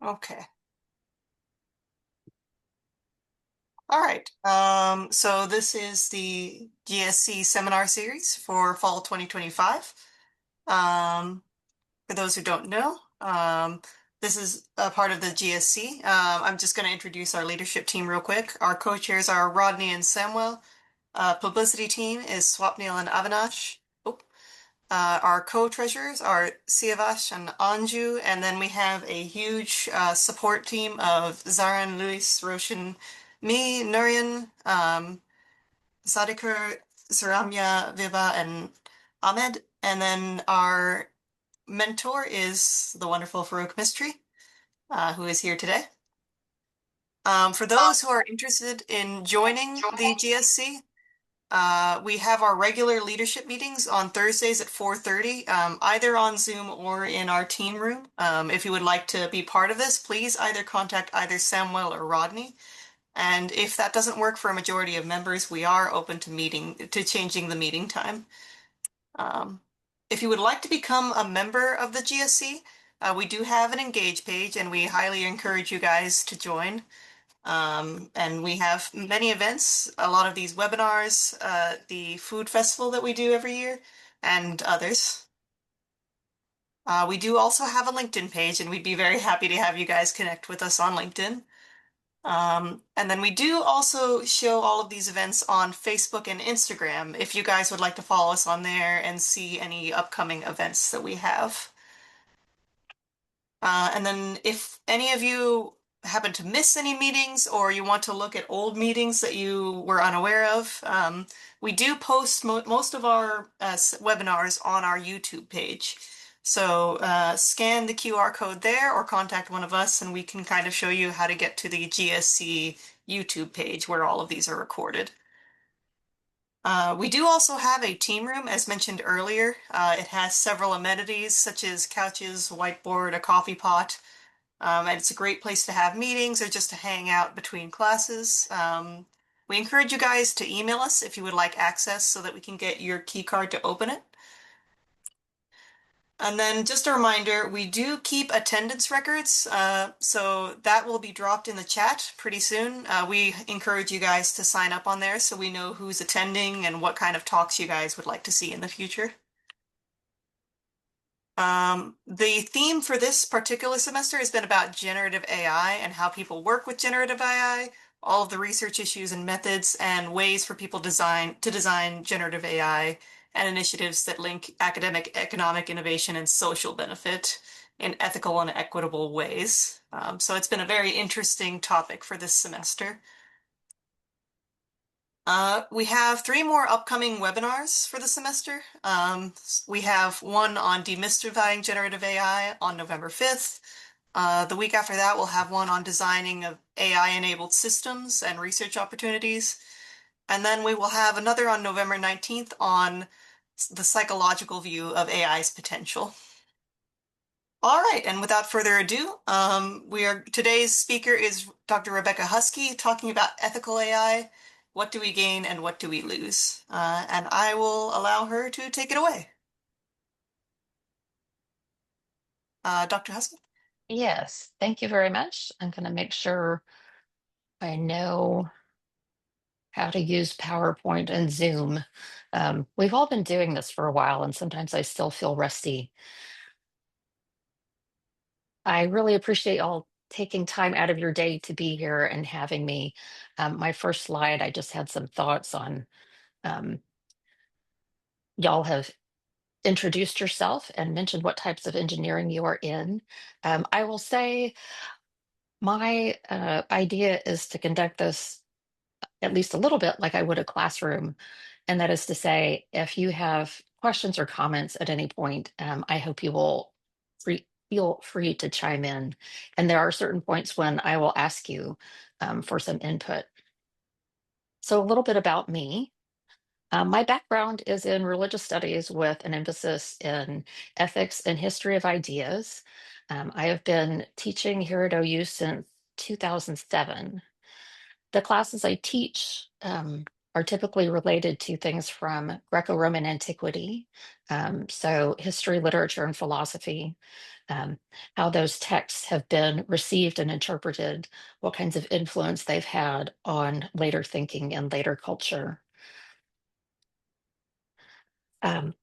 Okay. All right. So this is the GSC seminar series for fall 2025. For those who don't know, this is a part of the GSC. I'm just going to introduce our leadership team real quick. Our co-chairs are Rodney and Samuel. Publicity team is Swapnil and Avinash. Oh, our co-treasurers are Siavash and Anju, and then we have a huge support team of Zaran, Luis, Roshan, me, Nurian, Sadikur, Saramya, Viva, and Ahmed. And then our mentor is the wonderful Farouk Mistry, who is here today. For those who are interested in joining the GSC, we have our regular leadership meetings on Thursdays at 4:30, either on Zoom or in our team room. If you would like to be part of this, please either contact either Samuel or Rodney. And if that doesn't work for a majority of members, we are open to changing the meeting time. If you would like to become a member of the GSC, we do have an Engage page, and we highly encourage you guys to join. And we have many events, a lot of these webinars, the food festival that we do every year, and others. We do also have a LinkedIn page, and we'd be very happy to have you guys connect with us on LinkedIn. And then we do also show all of these events on Facebook and Instagram if you guys would like to follow us on there and see any upcoming events that we have. And then if any of you happen to miss any meetings or you want to look at old meetings that you were unaware of, we do post most of our webinars on our YouTube page. So scan the QR code there or contact one of us and we can kind of show you how to get to the GSC YouTube page where all of these are recorded. We do also have a team room, as mentioned earlier. It has several amenities such as couches, whiteboard, a coffee pot, and it's a great place to have meetings or just to hang out between classes. We encourage you guys to email us if you would like access so that we can get your key card to open it. And then just a reminder, we do keep attendance records, so that will be dropped in the chat pretty soon. We encourage you guys to sign up on there so we know who's attending and what kind of talks you guys would like to see in the future. The theme for this particular semester has been about generative AI and how people work with generative AI, all of the research issues and methods, and ways for people to design generative AI and initiatives that link academic, economic innovation, and social benefit in ethical and equitable ways. So it's been a very interesting topic for this semester. We have 3 more upcoming webinars for the semester. We have one on demystifying generative AI on November 5th. The week after that, we'll have one on designing of AI-enabled systems and research opportunities. And then we will have another on November 19th on the psychological view of AI's potential. All right, and without further ado, today's speaker is Dr. Rebecca Huskey talking about ethical AI. What do we gain and what do we lose? And I will allow her to take it away. Dr. Huskey? Yes, thank you very much. I'm going to make sure I know how to use PowerPoint and Zoom. We've all been doing this for a while, and sometimes I still feel rusty. I really appreciate y'all taking time out of your day to be here and having me. My first slide, I just had some thoughts on y'all have introduced yourself and mentioned what types of engineering you are in. I will say my idea is to conduct this at least a little bit like I would a classroom. And that is to say, if you have questions or comments at any point, I hope you will feel free to chime in. And there are certain points when I will ask you for some input. So a little bit about me. My background is in religious studies with an emphasis in ethics and history of ideas. I have been teaching here at OU since 2007. The classes I teach are typically related to things from Greco-Roman antiquity, so history, literature, and philosophy, how those texts have been received and interpreted, what kinds of influence they've had on later thinking and later culture. Um,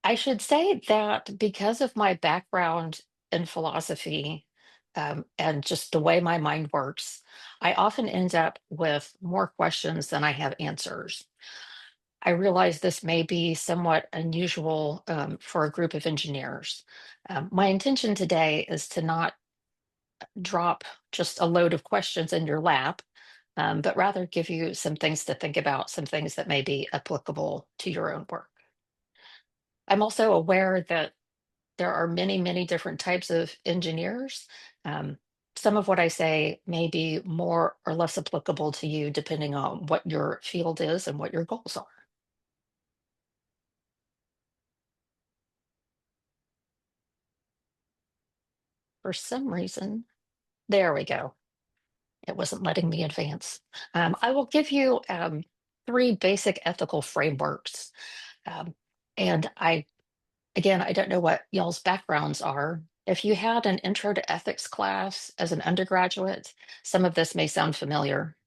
I should say that because of my background in philosophy, and just the way my mind works, I often end up with more questions than I have answers. I realize this may be somewhat unusual for a group of engineers. My intention today is to not drop just a load of questions in your lap, but rather give you some things to think about, some things that may be applicable to your own work. I'm also aware that there are many, many different types of engineers. Um, some of what I say may be more or less applicable to you depending on what your field is and what your goals are. For some reason, there we go. It wasn't letting me advance. I will give you three basic ethical frameworks. Um, and again, I don't know what y'all's backgrounds are. If you had an intro to ethics class as an undergraduate, some of this may sound familiar.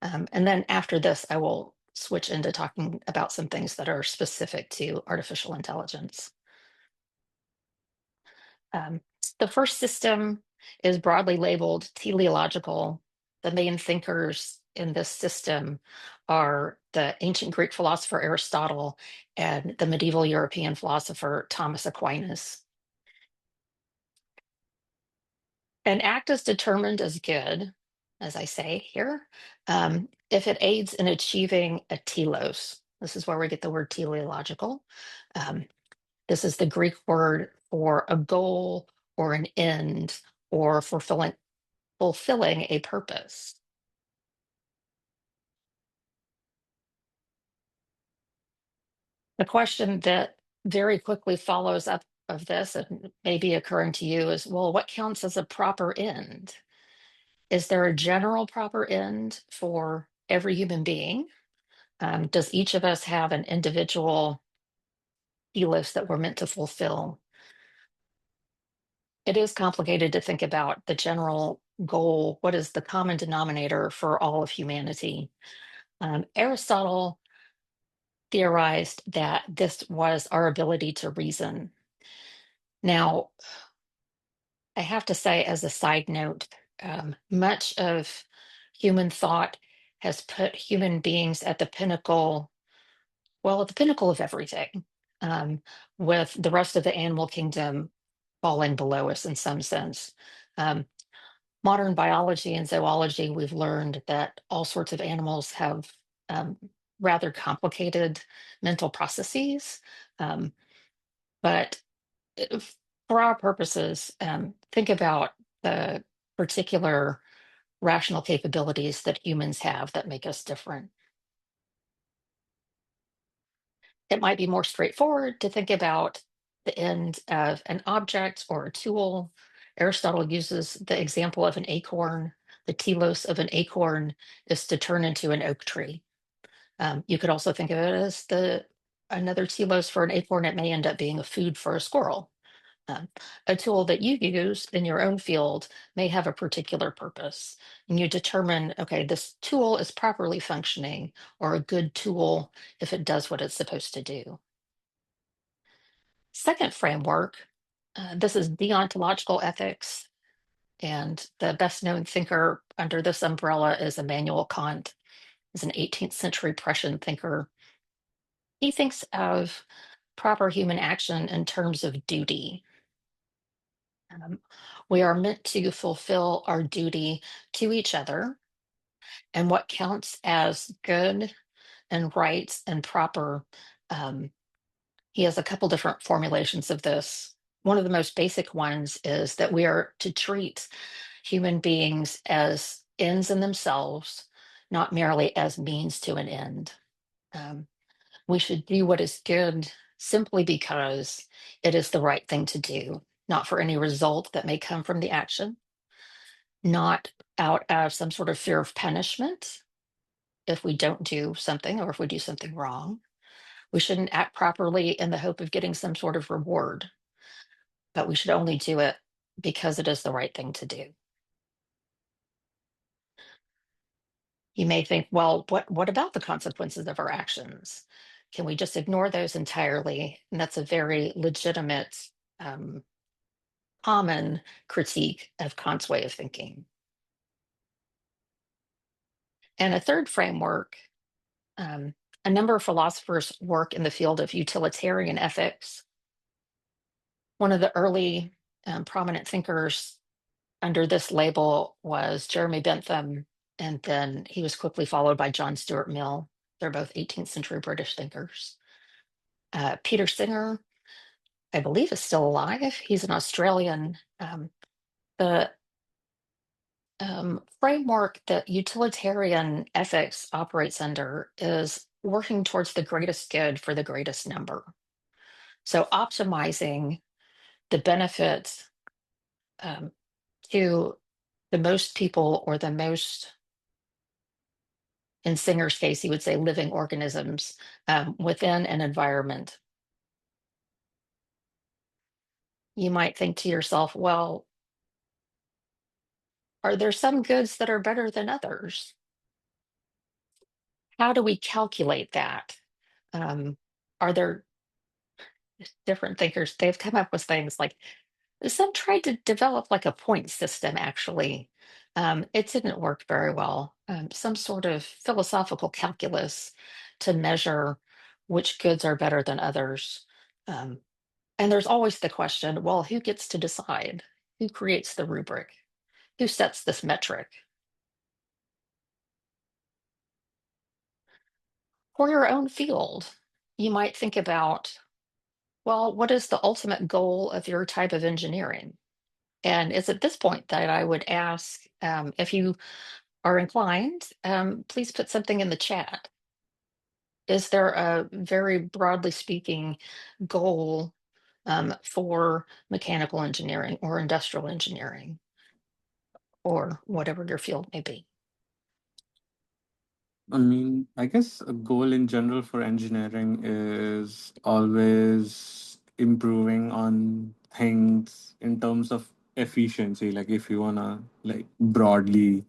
And then after this, I will switch into talking about some things that are specific to artificial intelligence. Um, the first system is broadly labeled teleological. The main thinkers in this system are the ancient Greek philosopher Aristotle and the medieval European philosopher Thomas Aquinas. An act is determined as good, as I say here, if it aids in achieving a telos. This is where we get the word teleological. Um, this is the Greek word for a goal or an end or fulfilling a purpose. The question that very quickly follows up of this and may be occurring to you is, well, what counts as a proper end? Is there a general proper end for every human being? Does each of us have an individual telos that we're meant to fulfill? It is complicated to think about the general goal. What is the common denominator for all of humanity? Aristotle theorized that this was our ability to reason. Now, I have to say, as a side note, much of human thought has put human beings at the pinnacle, well, at the pinnacle of everything, um, with the rest of the animal kingdom falling below us in some sense. Um, Modern biology and zoology, we've learned that all sorts of animals have um, rather complicated mental processes. Um, but if- for our purposes, think about the particular rational capabilities that humans have that make us different. It might be more straightforward to think about the end of an object or a tool. Aristotle uses the example of an acorn. The telos of an acorn is to turn into an oak tree. You could also think of it as the another telos for an acorn. It may end up being a food for a squirrel. Um, a tool that you use in your own field may have a particular purpose, and you determine, okay, this tool is properly functioning or a good tool if it does what it's supposed to do. Second framework, this is deontological ethics, and the best known thinker under this umbrella is Immanuel Kant. He's an 18th century Prussian thinker. He thinks of proper human action in terms of duty. Um, we are meant to fulfill our duty to each other, and what counts as good and right and proper. Um, he has a couple different formulations of this. One of the most basic ones is that we are to treat human beings as ends in themselves, not merely as means to an end. Um, we should do what is good simply because it is the right thing to do, not for any result that may come from the action, not out of some sort of fear of punishment, if we don't do something or if we do something wrong. We shouldn't act properly in the hope of getting some sort of reward, but we should only do it because it is the right thing to do. You may think, well, what about the consequences of our actions? Can we just ignore those entirely? And that's a very legitimate, um, common critique of Kant's way of thinking. And a third framework, um, a number of philosophers work in the field of utilitarian ethics. One of the early prominent thinkers under this label was Jeremy Bentham, and then he was quickly followed by John Stuart Mill. They're both 18th century British thinkers. Peter Singer, I believe, is still alive. He's an Australian. The framework that utilitarian ethics operates under is working towards the greatest good for the greatest number. So optimizing the benefits um, to the most people, or the most, in Singer's case, he would say living organisms within an environment. You might think to yourself, well, are there some goods that are better than others? How do we calculate that? Um, are there different thinkers? They've come up with things like, some tried to develop like a point system, actually. It didn't work very well. Some sort of philosophical calculus to measure which goods are better than others. Um, and there's always the question, well, who gets to decide? Who creates the rubric? Who sets this metric? For your own field, you might think about, well, what is the ultimate goal of your type of engineering? And it's at this point that I would ask, if you are inclined, please put something in the chat. Is there a very broadly speaking goal for mechanical engineering or industrial engineering or whatever your field may be? I mean, I guess a goal in general for engineering is always improving on things in terms of efficiency. Like if you wanna like broadly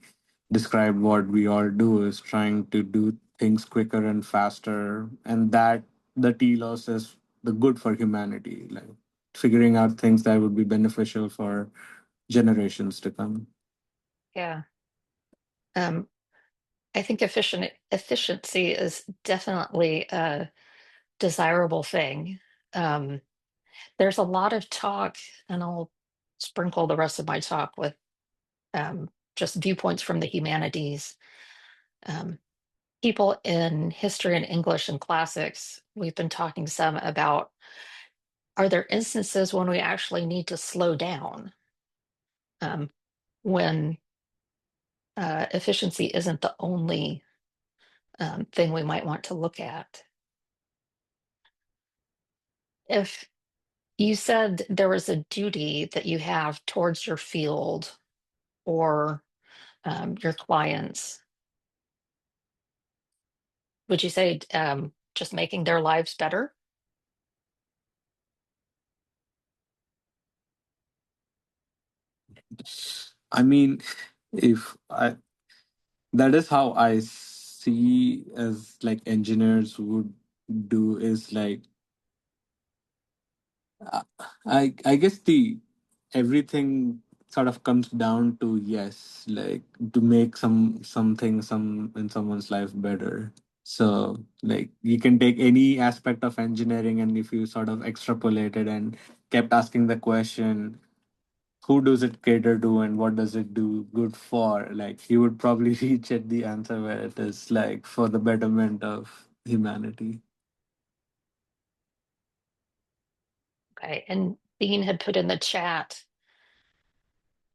describe what we all do is trying to do things quicker and faster, and that the telos is the good for humanity, like figuring out things that would be beneficial for generations to come. Yeah. Um, I think efficiency is definitely a desirable thing. Um, there's a lot of talk, and I'll sprinkle the rest of my talk with just viewpoints from the humanities. Um, People in history and English and classics, we've been talking some about, are there instances when we actually need to slow down, um, when efficiency isn't the only thing we might want to look at? If you said there was a duty that you have towards your field or your clients, would you say just making their lives better? I mean, if I that is how I see as like engineers would do is like uh, I guess the everything sort of comes down to yes, like to make something some in someone's life better. So like you can take any aspect of engineering, and if you sort of extrapolate it and kept asking the question, who does it cater to and what does it do good for, like you would probably reach at the answer where it is like for the betterment of humanity. Okay. And Bean had put in the chat,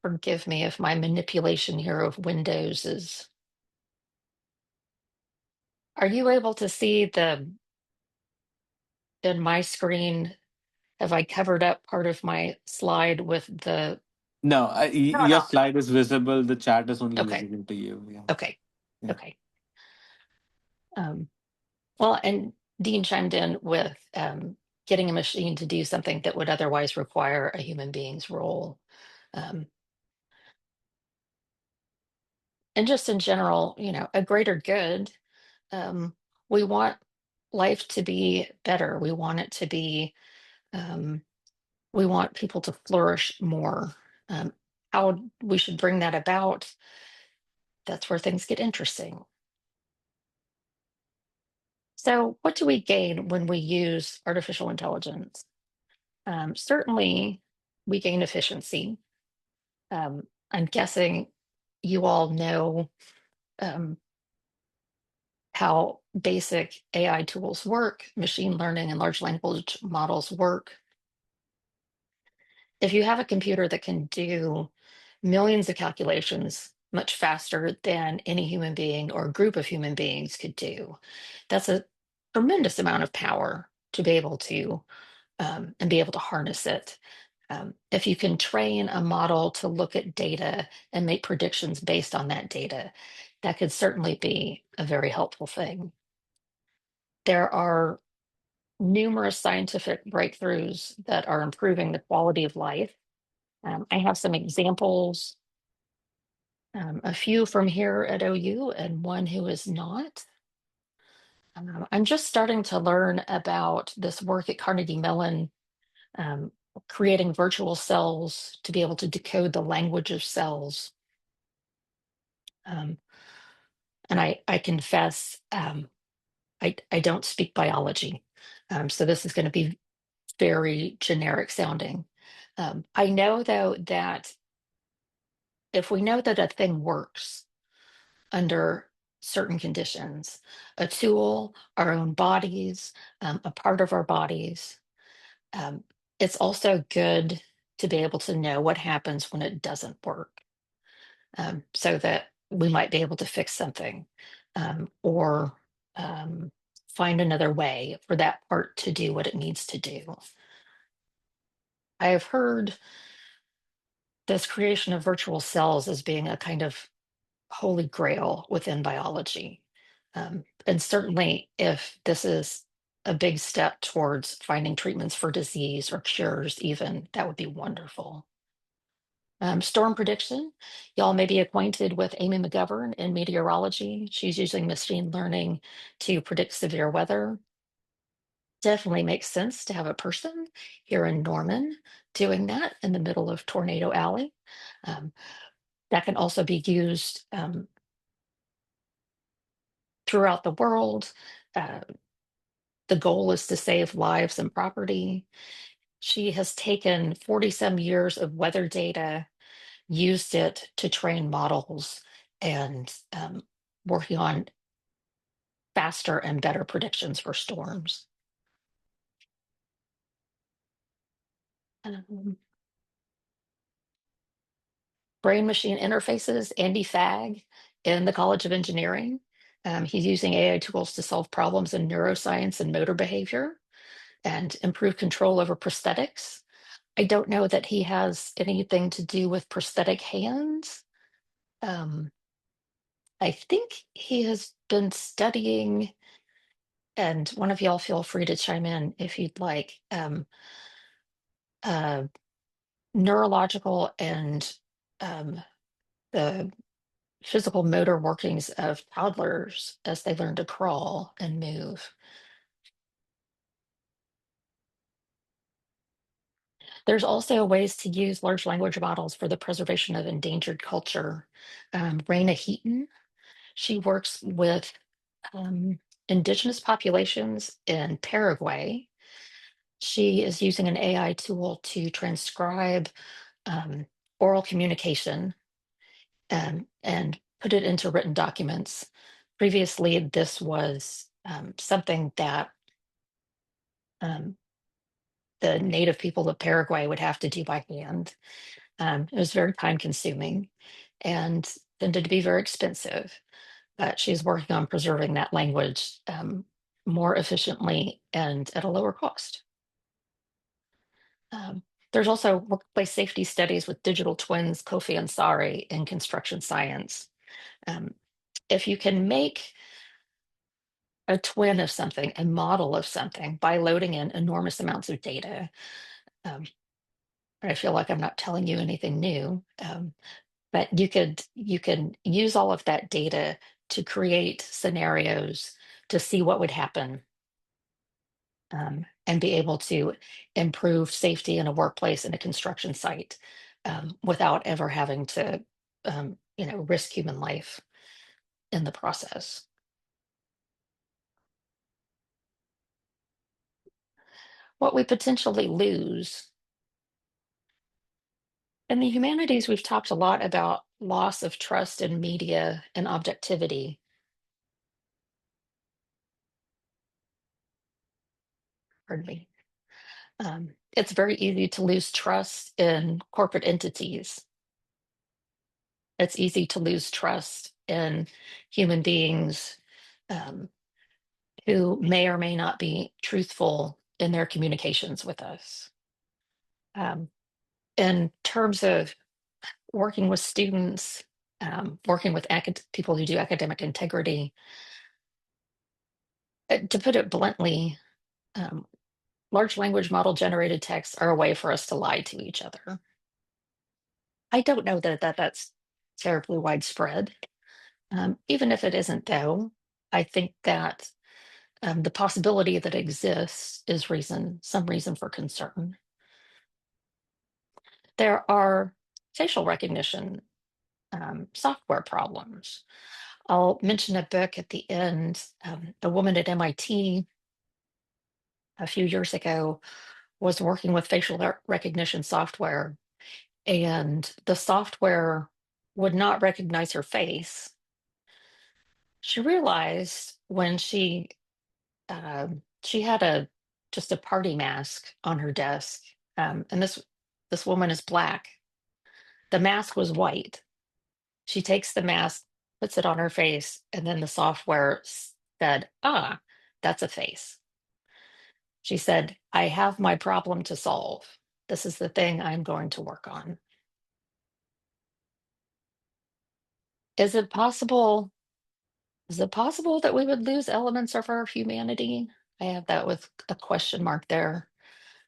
forgive me if my manipulation here of Windows is. Are you able to see the in my screen? Have I covered up part of my slide with the? No, No, your no. slide is visible, the chat is only Okay. visible to you. Yeah. Okay. Yeah. Okay. Well, and Dean chimed in with getting a machine to do something that would otherwise require a human being's role. Um, and just in general, a greater good. Um, we want life to be better. We want it to be, um, we want people to flourish more. How we should bring that about, that's where things get interesting. So, what do we gain when we use artificial intelligence? Certainly, we gain efficiency. I'm guessing you all know um, how basic AI tools work, machine learning and large language models work. If you have a computer that can do millions of calculations much faster than any human being or group of human beings could do, that's a tremendous amount of power to be able to and be able to harness it. If you can train a model to look at data and make predictions based on that data, that could certainly be a very helpful thing. There are numerous scientific breakthroughs that are improving the quality of life. I have some examples, a few from here at OU and one who is not. I'm just starting to learn about this work at Carnegie Mellon, um, creating virtual cells to be able to decode the language of cells. Um, and I confess, I don't speak biology. So this is going to be very generic sounding. I know, though, that if we know that a thing works under certain conditions, a tool, our own bodies, a part of our bodies, um, it's also good to be able to know what happens when it doesn't work, so that we might be able to fix something, or find another way for that part to do what it needs to do. I have heard this creation of virtual cells as being a kind of holy grail within biology. And certainly, if this is a big step towards finding treatments for disease or cures, even, that would be wonderful. Storm prediction. Y'all may be acquainted with Amy McGovern in meteorology. She's using machine learning to predict severe weather. Definitely makes sense to have a person here in Norman doing that in the middle of Tornado Alley. Um, that can also be used throughout the world. Uh, the goal is to save lives and property. She has taken 40 some years of weather data, used it to train models, and working on faster and better predictions for storms. Um, brain machine interfaces, Andy Fagg in the College of Engineering. He's using AI tools to solve problems in neuroscience and motor behavior and improve control over prosthetics. I don't know that he has anything to do with prosthetic hands. Um, I think he has been studying, and one of y'all feel free to chime in if you'd like, uh, neurological and um, the physical motor workings of toddlers as they learn to crawl and move. There's also ways to use large language models for the preservation of endangered culture. Raina Heaton, she works with indigenous populations in Paraguay. She is using an AI tool to transcribe um, oral communication and put it into written documents. Previously, this was something that um, the native people of Paraguay would have to do by hand. It was very time consuming and tended to be very expensive. But she's working on preserving that language more efficiently and at a lower cost. There's also workplace safety studies with digital twins, Kofi and Sari, in construction science. If you can make a twin of something, a model of something by loading in enormous amounts of data. I feel like I'm not telling you anything new, but you can use all of that data to create scenarios to see what would happen, and be able to improve safety in a workplace in a construction site, without ever having to risk human life in the process. What we potentially lose. In the humanities, we've talked a lot about loss of trust in media and objectivity. Pardon me. It's very easy to lose trust in corporate entities. It's easy to lose trust in human beings, um, who may or may not be truthful in their communications with us. In terms of working with students, working with people who do academic integrity, to put it bluntly, um, large language model generated texts are a way for us to lie to each other. I don't know that's terribly widespread. Even if it isn't, though, I think that the possibility that exists is some reason for concern. There are facial recognition software problems. I'll mention a book at the end. A woman at MIT a few years ago was working with facial recognition software, and the software would not recognize her face. She realized when she had just a party mask on her desk, and this woman is Black. The mask was white. She takes the mask, puts it on her face, and then the software said, "Ah, that's a face." She said, "I have my problem to solve. This is the thing I'm going to work on." Is it possible? Is it possible that we would lose elements of our humanity? I have that with a question mark there.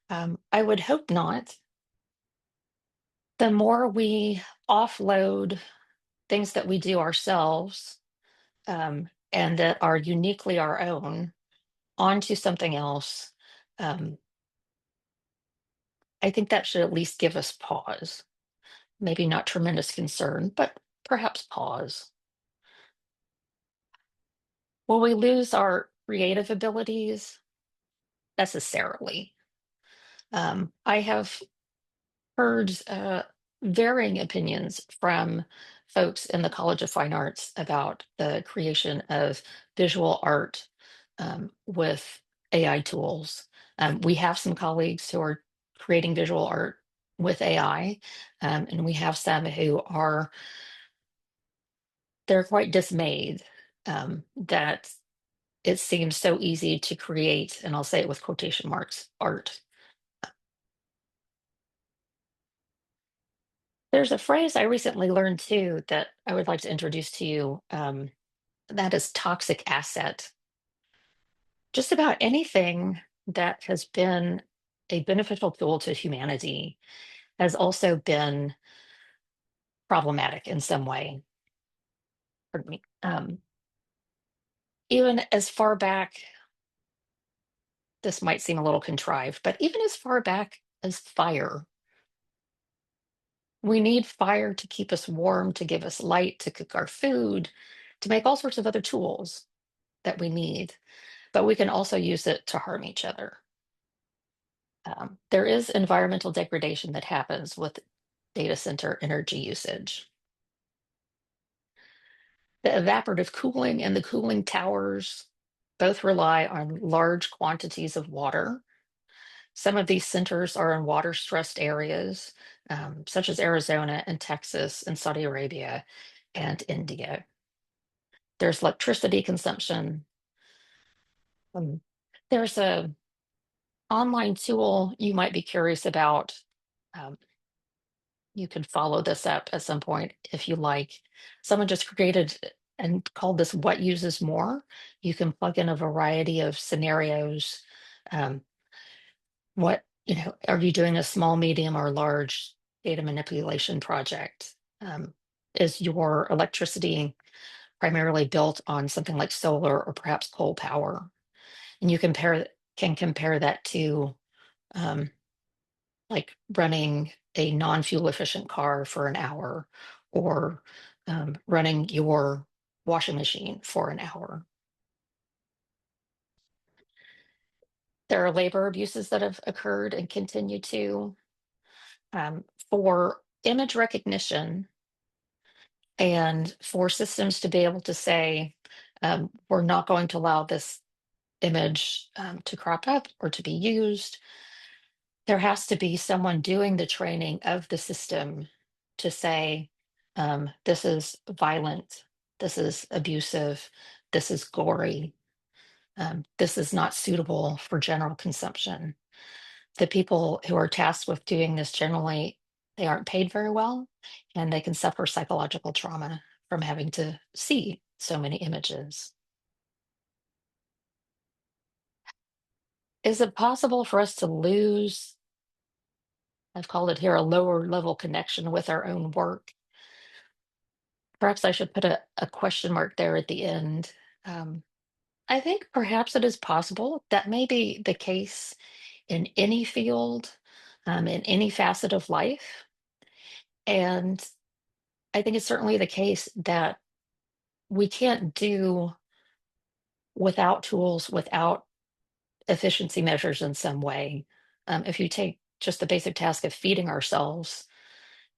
I would hope not. The more we offload things that we do ourselves, and that are uniquely our own, onto something else, um, I think that should at least give us pause. Maybe not tremendous concern, but perhaps pause. Will we lose our creative abilities? Necessarily. I have heard varying opinions from folks in the College of Fine Arts about the creation of visual art, with AI tools. We have some colleagues who are creating visual art with AI, and we have some who they're quite dismayed, that it seems so easy to create, and I'll say it with quotation marks, art. There's a phrase I recently learned too that I would like to introduce to you. That is toxic asset. Just about anything that has been a beneficial tool to humanity has also been problematic in some way. Pardon me. Even as far back, this might seem a little contrived, but even as far back as fire. We need fire to keep us warm, to give us light, to cook our food, to make all sorts of other tools that we need. But we can also use it to harm each other. There is environmental degradation that happens with data center energy usage. The evaporative cooling and the cooling towers both rely on large quantities of water. Some of these centers are in water-stressed areas, such as Arizona and Texas and Saudi Arabia and India. There's electricity consumption. Um, there's a online tool you might be curious about. Um, you can follow this up at some point if you like. Someone just created and called this what uses more. You can plug in a variety of scenarios. What, are you doing a small, medium, or large data manipulation project? Is your electricity primarily built on something like solar or perhaps coal power? And you can compare that to like running a non-fuel efficient car for an hour, or running your washing machine for an hour. There are labor abuses that have occurred and continue to. For image recognition and for systems to be able to say, we're not going to allow this image to crop up or to be used, there has to be someone doing the training of the system to say, this is violent, this is abusive, this is gory, this is not suitable for general consumption. The people who are tasked with doing this generally, they aren't paid very well, and they can suffer psychological trauma from having to see so many images. Is it possible for us to lose, I've called it here, a lower level connection with our own work? Perhaps I should put a question mark there at the end. I think perhaps it is possible. That may be the case in any field, in any facet of life. And I think it's certainly the case that we can't do without tools, without efficiency measures in some way. If you take just the basic task of feeding ourselves,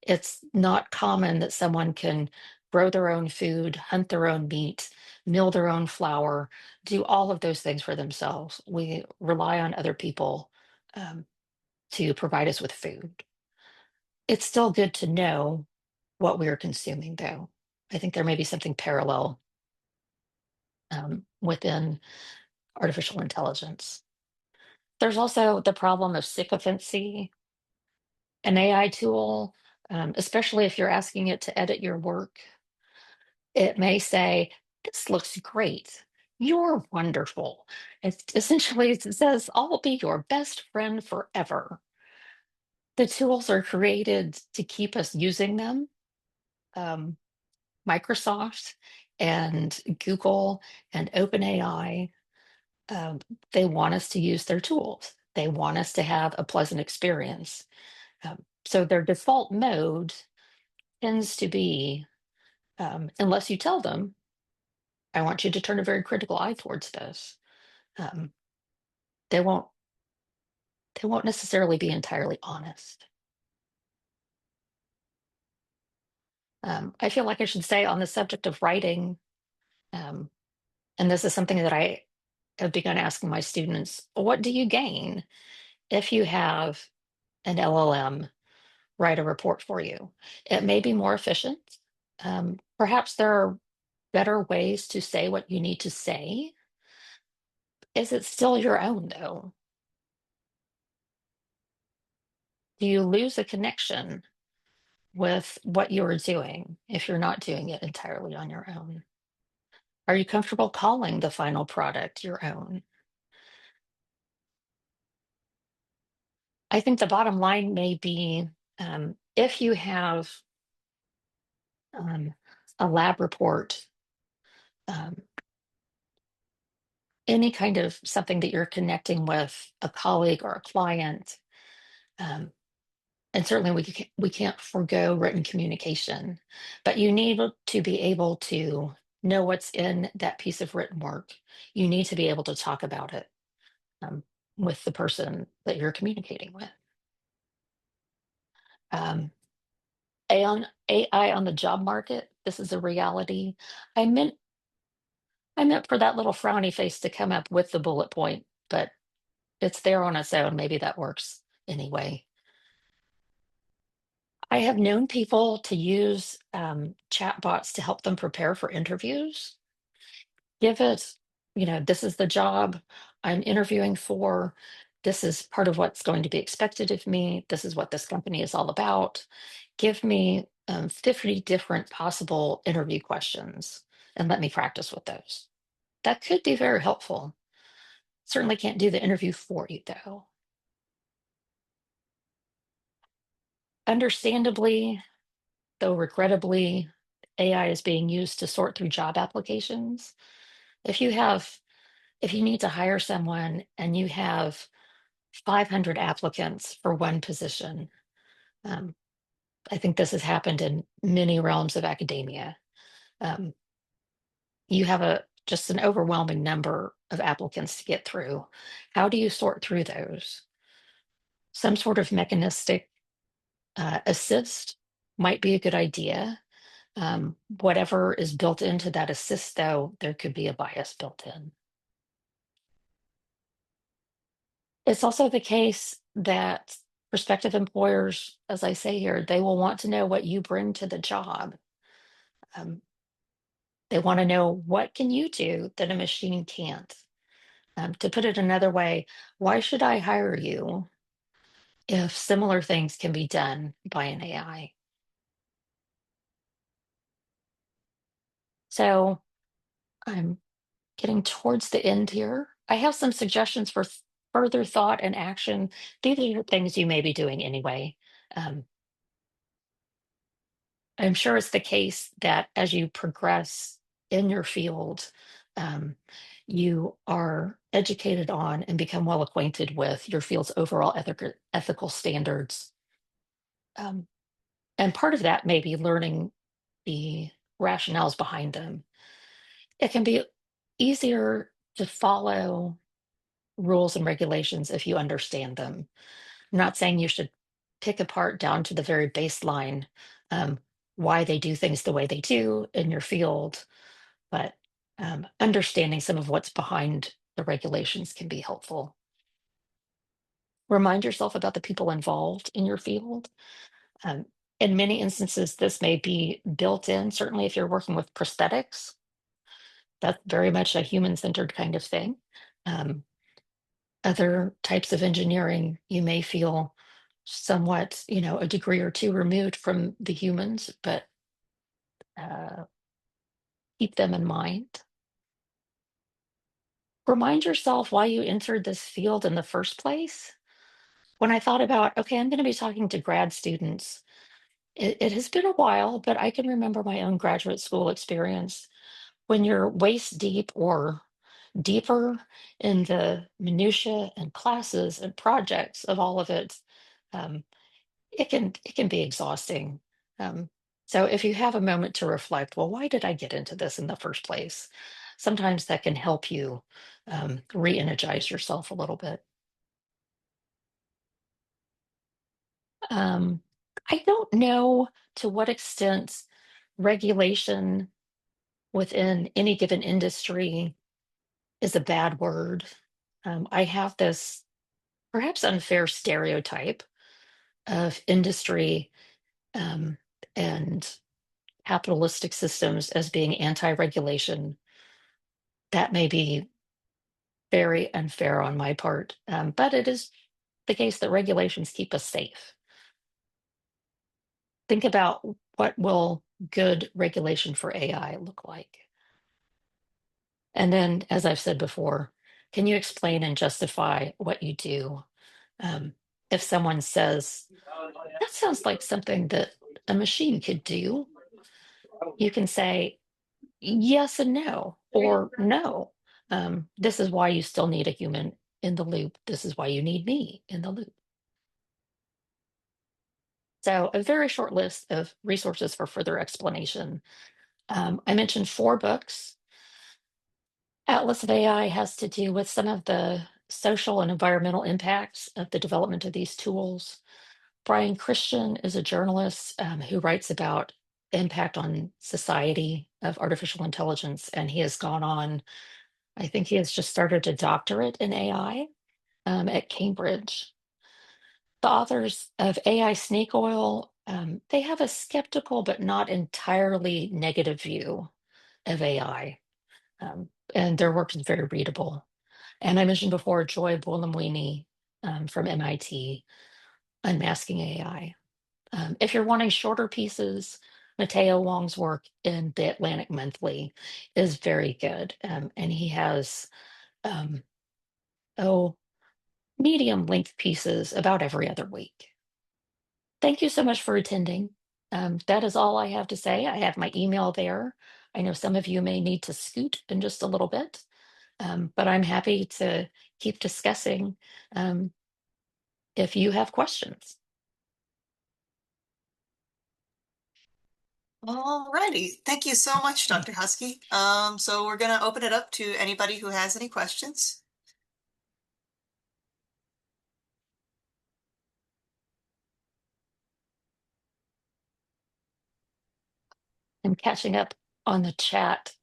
it's not common that someone can grow their own food, hunt their own meat, mill their own flour, do all of those things for themselves. We rely on other people um, to provide us with food. It's still good to know what we're consuming, though. I think there may be something parallel within artificial intelligence. There's also the problem of sycophancy. An AI tool, especially if you're asking it to edit your work, it may say, "This looks great. You're wonderful." It says, "I'll be your best friend forever." The tools are created to keep us using them. Um, Microsoft and Google and OpenAI, um, they want us to use their tools. They want us to have a pleasant experience. So their default mode tends to be, unless you tell them, I want you to turn a very critical eye towards this. Um, they won't. They won't necessarily be entirely honest. I feel like I should say on the subject of writing, um, and this is something that I have begun asking my students: what do you gain if you have an LLM write a report for you? It may be more efficient. Perhaps there are better ways to say what you need to say. Is it still your own, though? Do you lose a connection with what you're doing if you're not doing it entirely on your own? Are you comfortable calling the final product your own? I think the bottom line may be, if you have um, a lab report, um, any kind of something that you're connecting with a colleague or a client, um, and certainly we can't forego written communication, but you need to be able to know what's in that piece of written work. You need to be able to talk about it um, with the person that you're communicating with. Um, AI on the job market, this is a reality. I meant for that little frowny face to come up with the bullet point, but it's there on its own. Maybe that works anyway. I have known people to use chatbots to help them prepare for interviews. Give it, this is the job I'm interviewing for. This is part of what's going to be expected of me. This is what this company is all about. Give me 50 different possible interview questions. and let me practice with those. That could be very helpful. Certainly can't do the interview for you, though. Understandably, though regrettably, AI is being used to sort through job applications. If you need to hire someone and you have 500 applicants for one position, um, I think this has happened in many realms of academia. Um, you have just an overwhelming number of applicants to get through. How do you sort through those? Some sort of mechanistic assist might be a good idea. Whatever is built into that assist, though, there could be a bias built in. It's also the case that prospective employers, as I say here, they will want to know what you bring to the job. Um, they want to know, what can you do that a machine can't? To put it another way, why should I hire you if similar things can be done by an AI? So I'm getting towards the end here. I have some suggestions for further thought and action. These are things you may be doing anyway. Um, I'm sure it's the case that as you progress in your field, um, you are educated on and become well acquainted with your field's overall ethical standards. Um, and part of that may be learning the rationales behind them. It can be easier to follow rules and regulations if you understand them. I'm not saying you should pick apart down to the very baseline um, why they do things the way they do in your field, but understanding some of what's behind the regulations can be helpful. Remind yourself about the people involved in your field. Um, in many instances, this may be built in, certainly if you're working with prosthetics, that's very much a human-centered kind of thing. Um, Other types of engineering, you may feel somewhat, a degree or two removed from the humans, but uh, keep them in mind. Remind yourself why you entered this field in the first place. When I thought about, okay, I'm going to be talking to grad students, it has been a while, but I can remember my own graduate school experience. When you're waist deep or deeper in the minutia and classes and projects of all of it, um, it can be exhausting. Um, so if you have a moment to reflect, well, why did I get into this in the first place? Sometimes that can help you re-energize yourself a little bit. Um, I don't know to what extent regulation within any given industry is a bad word. I have this perhaps unfair stereotype of industry um, and capitalistic systems as being anti-regulation. That may be very unfair on my part, but it is the case that regulations keep us safe. Think about, what will good regulation for AI look like? And then, as I've said before, can you explain and justify what you do? If someone says, that sounds like something that a machine could do, you can say yes and no, or no. This is why you still need a human in the loop. This is why you need me in the loop. So, a very short list of resources for further explanation. I mentioned 4 books. Atlas of AI has to do with some of the social and environmental impacts of the development of these tools. Brian Christian is a journalist who writes about impact on society of artificial intelligence, and he has gone on, I think he has just started a doctorate in AI at Cambridge. The authors of AI Snake Oil, they have a skeptical but not entirely negative view of AI, and their work is very readable. And I mentioned before Joy Buolamwini from MIT, Unmasking AI. If you're wanting shorter pieces, Mateo Wong's work in the Atlantic Monthly is very good. And he has, um, oh, medium length pieces about every other week. Thank you so much for attending. That is all I have to say. I have my email there. I know some of you may need to scoot in just a little bit, but I'm happy to keep discussing if you have questions. Alrighty, thank you so much, Dr. Huskey. So we're gonna open it up to anybody who has any questions. I'm catching up on the chat.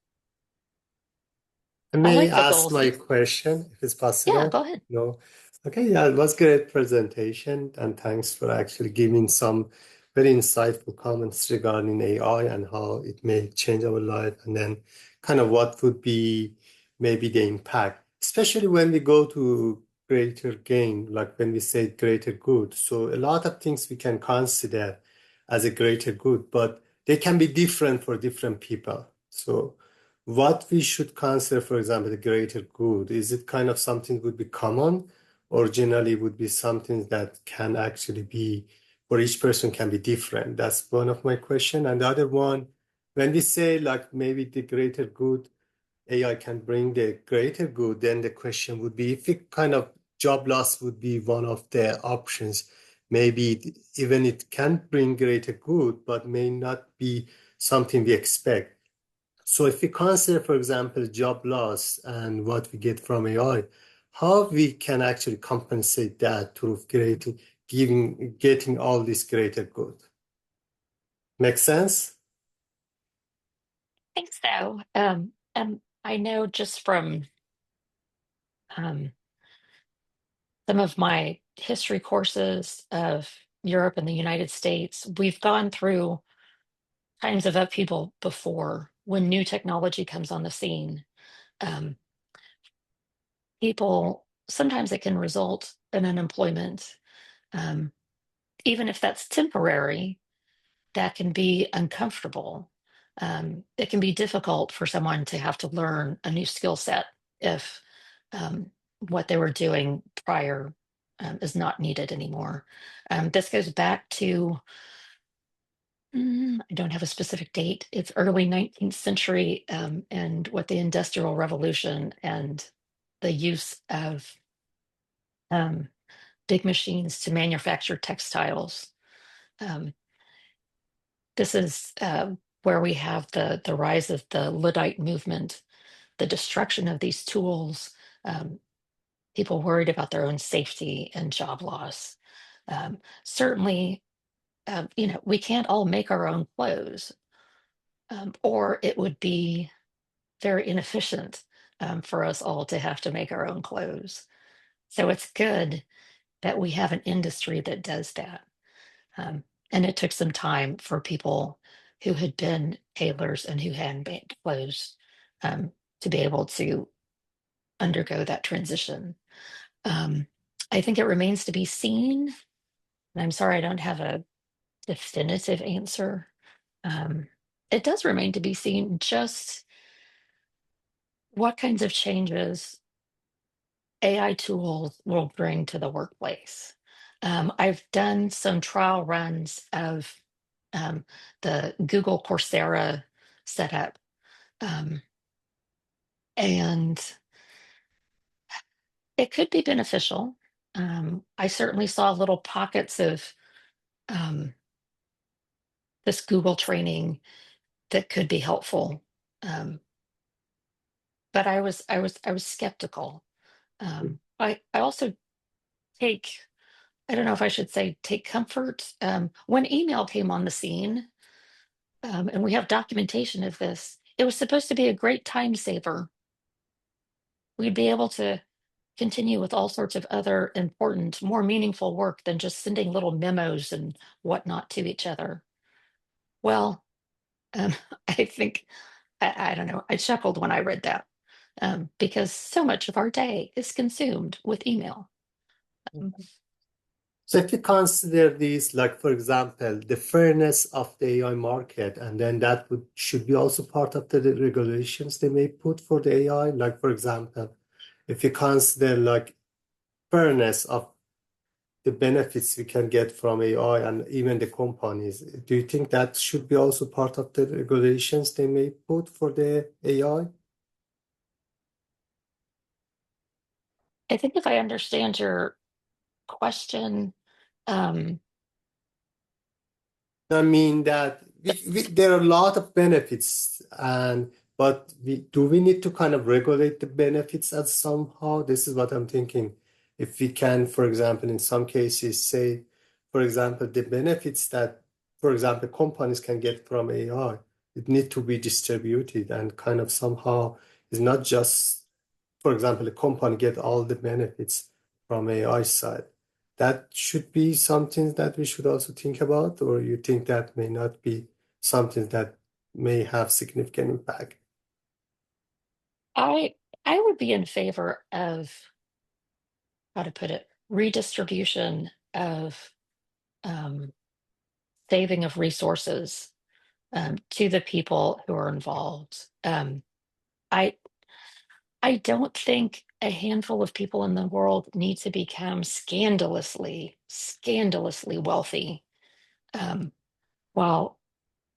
I I may like the ask goals. my question if it's Yeah, possible. go ahead. No. Okay, yeah, it was great presentation, and thanks for actually giving some very insightful comments regarding AI and how it may change our life, and then kind of what would be maybe the impact, especially when we go to greater gain, like when we say greater good. So a lot of things we can consider as a greater good, but they can be different for different people. So what we should consider, for example, the greater good, is it kind of something would be common or generally would be something that can actually be, for each person can be different? That's one of my question. And the other one, when we say like maybe the greater good, AI can bring the greater good, then the question would be if it kind of job loss would be one of the options, maybe even it can bring greater good, but may not be something we expect. So if we consider, for example, job loss and what we get from AI, how we can actually compensate that through getting all this greater good. Make sense? I think so. And I know just from um, some of my history courses of Europe and the United States, we've gone through times of upheaval before when new technology comes on the scene. Um, People, sometimes it can result in unemployment. Um, Even if that's temporary, that can be uncomfortable. It can be difficult for someone to have to learn a new skill set if what they were doing prior is not needed anymore. This goes back to, I don't have a specific date, it's early 19th century and what the Industrial Revolution and the use of um, big machines to manufacture textiles. Um, this is where we have the rise of the Luddite movement, the destruction of these tools, people worried about their own safety and job loss. Certainly, we can't all make our own clothes, or it would be very inefficient for us all to have to make our own clothes. So it's good that we have an industry that does that. Um, and it took some time for people who had been tailors and who had made clothes um, to be able to undergo that transition. Um, I think it remains to be seen. And I'm sorry I don't have a definitive answer. Um, it does remain to be seen just what kinds of changes AI tools will bring to the workplace. I've done some trial runs of um, the Google Coursera setup, um, and it could be beneficial. I certainly saw little pockets of um, this Google training that could be helpful, but I was skeptical. I also take I don't know if I should say take comfort when email came on the scene. And we have documentation of this. It was supposed to be a great time saver. We'd be able to continue with all sorts of other important, more meaningful work than just sending little memos and whatnot to each other. Well, um, I think, I don't know, I chuckled when I read that because so much of our day is consumed with email. Um, So if you consider these, like for example, the fairness of the AI market, and then that should be also part of the regulations they may put for the AI. Like for example, if you consider like fairness of the benefits we can get from AI and even the companies, do you think that should be also part of the regulations they may put for the AI? I think if I understand your question, um, I mean that there are a lot of benefits, but do we need to kind of regulate the benefits as somehow? This is what I'm thinking. If we can, for example, in some cases, say, for example, the benefits that, for example, companies can get from AI, it need to be distributed and kind of somehow it's not just, for example, a company get all the benefits from AI side. That should be something that we should also think about, or you think that may not be something that may have significant impact? I I would be in favor of, how to put it, redistribution of um, saving of resources to the people who are involved. I I don't think a handful of people in the world need to become scandalously wealthy, um, while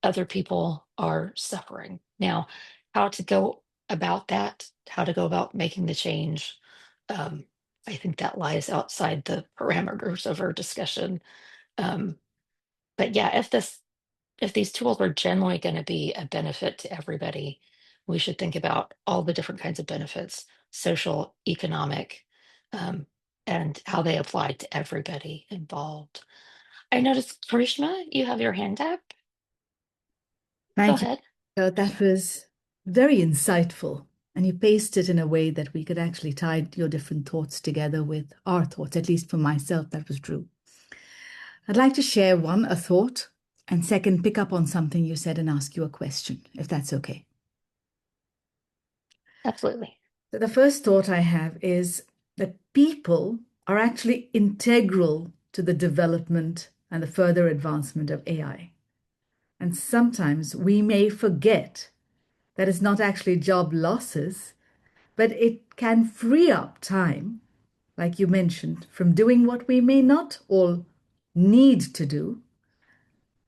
other people are suffering. Now, how to go about that, how to go about making the change, um, I think that lies outside the parameters of our discussion. Um, but yeah, if these tools are generally going to be a benefit to everybody, we should think about all the different kinds of benefits, social, economic, um, and how they apply to everybody involved. I noticed, Karishma, you have your hand up. Go Thank you. ahead. That was very insightful. And you paced it in a way that we could actually tie your different thoughts together with our thoughts, at least for myself, that was true. I'd like to share one, a thought, and second, pick up on something you said and ask you a question, if that's okay. Absolutely. So the first thought I have is that people are actually integral to the development and the further advancement of AI. And sometimes we may forget that it's not actually job losses, but it can free up time, like you mentioned, from doing what we may not all need to do,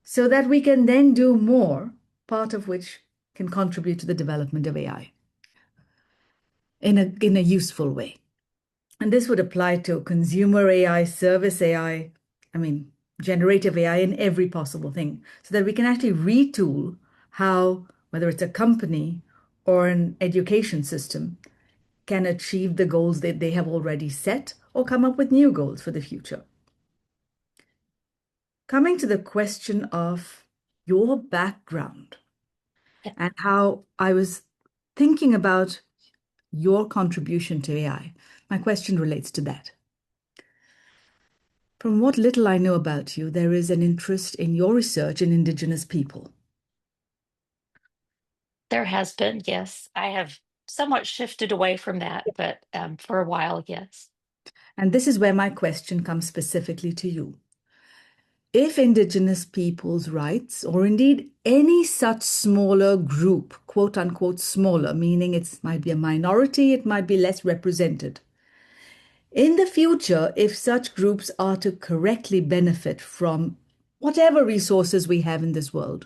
so that we can then do more, part of which can contribute to the development of AI in a useful way. And this would apply to consumer AI, service AI, I mean, generative AI in every possible thing, so that we can actually retool how, whether it's a company or an education system, can achieve the goals that they have already set or come up with new goals for the future. Coming to the question of your background and how I was thinking about your contribution to AI, my question relates to that. From what little I know about you, there is an interest in your research in Indigenous people. There has been, yes. I have somewhat shifted away from that, but for a while, yes. And this is where my question comes specifically to you. If Indigenous people's rights, or indeed any such smaller group, quote unquote smaller, meaning it might be a minority, it might be less represented, in the future, if such groups are to correctly benefit from whatever resources we have in this world,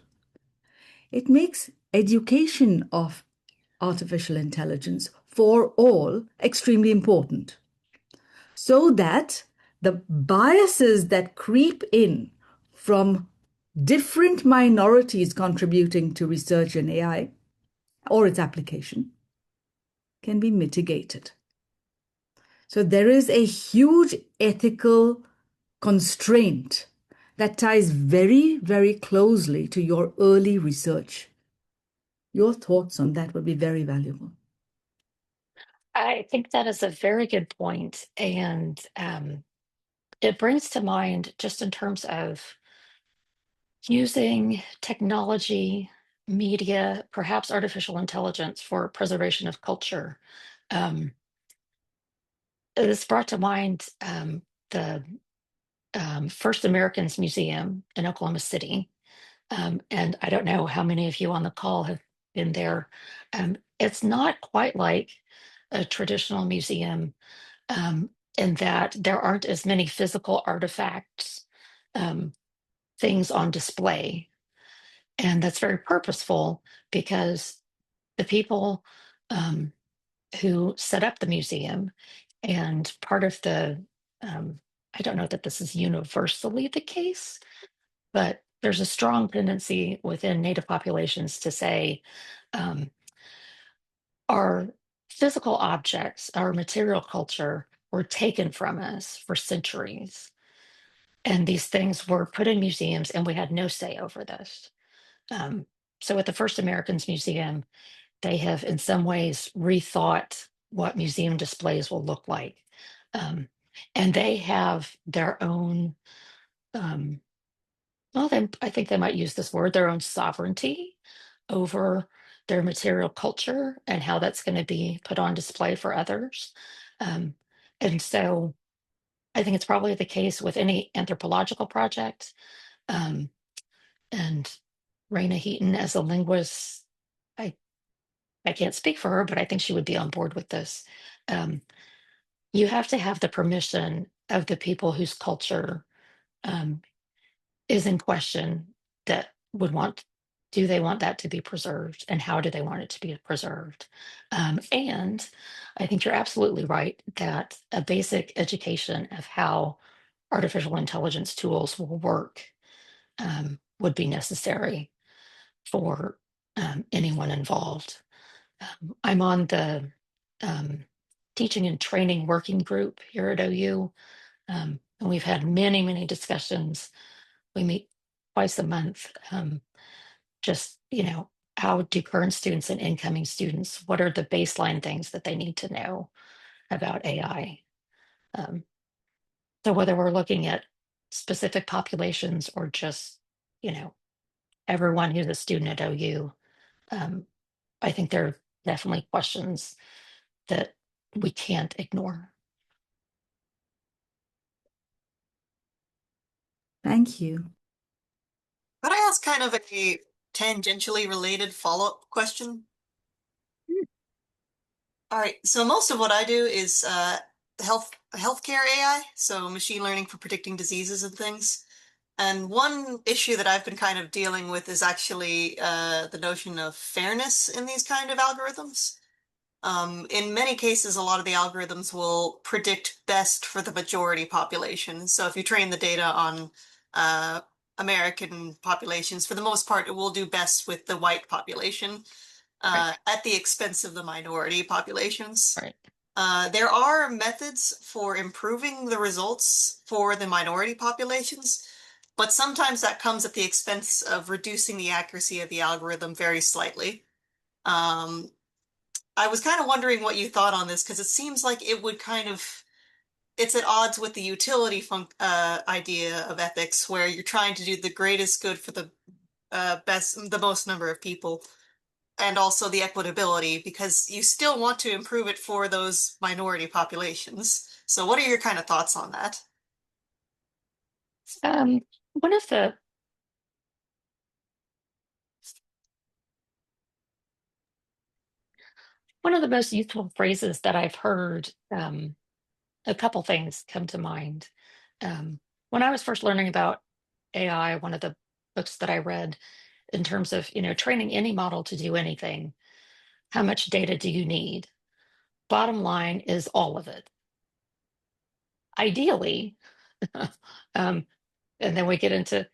it makes education of artificial intelligence for all extremely important, so that the biases that creep in from different minorities contributing to research in AI or its application can be mitigated. So there is a huge ethical constraint that ties very, very closely to your early research. Your thoughts on that would be very valuable. I think that is a very good point. And it brings to mind, just in terms of using technology, media, perhaps artificial intelligence for preservation of culture. This brought to mind the First Americans Museum in Oklahoma City. And I don't know how many of you on the call have been there. It's not quite like a traditional museum in that there aren't as many physical artifacts, things on display. And that's very purposeful because the people who set up the museum and part of the, I don't know that this is universally the case, but there's a strong tendency within Native populations to say our physical objects, our material culture were taken from us for centuries. And these things were put in museums and we had no say over this. So at the First Americans Museum, they have in some ways rethought what museum displays will look like. And they have their own, I think they might use this word, their own sovereignty over their material culture and how that's going to be put on display for others. And so I think it's probably the case with any anthropological project. And Raina Heaton, as a linguist, I can't speak for her, but I think she would be on board with this. You have to have the permission of the people whose culture is in question that would want, do they want that to be preserved and how do they want it to be preserved? And I think you're absolutely right that a basic education of how artificial intelligence tools will work would be necessary for anyone involved. I'm on the teaching and training working group here at OU, and we've had many, many discussions. We meet twice a month. Just, how do current students and incoming students, what are the baseline things that they need to know about AI? So whether we're looking at specific populations or just, everyone who's a student at OU, I think there are definitely questions that we can't ignore. Thank you. Could I ask kind of a tangentially related follow-up question? All right, so most of what I do is healthcare AI, so machine learning for predicting diseases and things. And one issue that I've been kind of dealing with is actually the notion of fairness in these kind of algorithms. In many cases, a lot of the algorithms will predict best for the majority population. So if you train the data on American populations, for the most part, it will do best with the white population at the expense of the minority populations. Right. There are methods for improving the results for the minority populations, but sometimes that comes at the expense of reducing the accuracy of the algorithm very slightly. I was kind of wondering what you thought on this because it seems like it would it's at odds with the utility idea of ethics where you're trying to do the greatest good for the most number of people, and also the equitability because you still want to improve it for those minority populations. So what are your kind of thoughts on that? One of the most useful phrases that I've heard, a couple things come to mind. When I was first learning about AI, one of the books that I read in terms of, training any model to do anything, how much data do you need? Bottom line is all of it. Ideally, and then we get into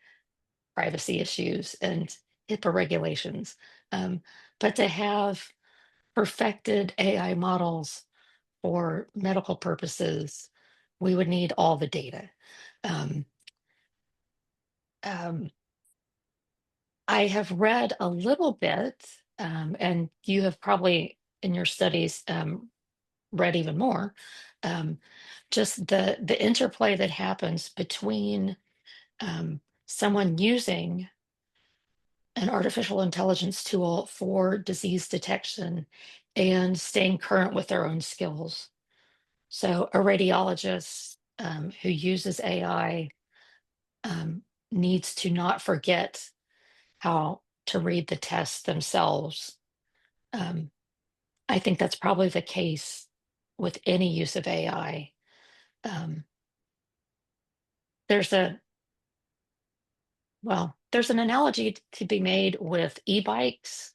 privacy issues and HIPAA regulations. But to have perfected AI models for medical purposes, we would need all the data. Um, um, I have read a little bit, and you have probably in your studies read even more, just the interplay that happens between someone using an artificial intelligence tool for disease detection and staying current with their own skills. So a radiologist who uses AI needs to not forget how to read the tests themselves. I think that's probably the case with any use of AI. There's an analogy to be made with e-bikes.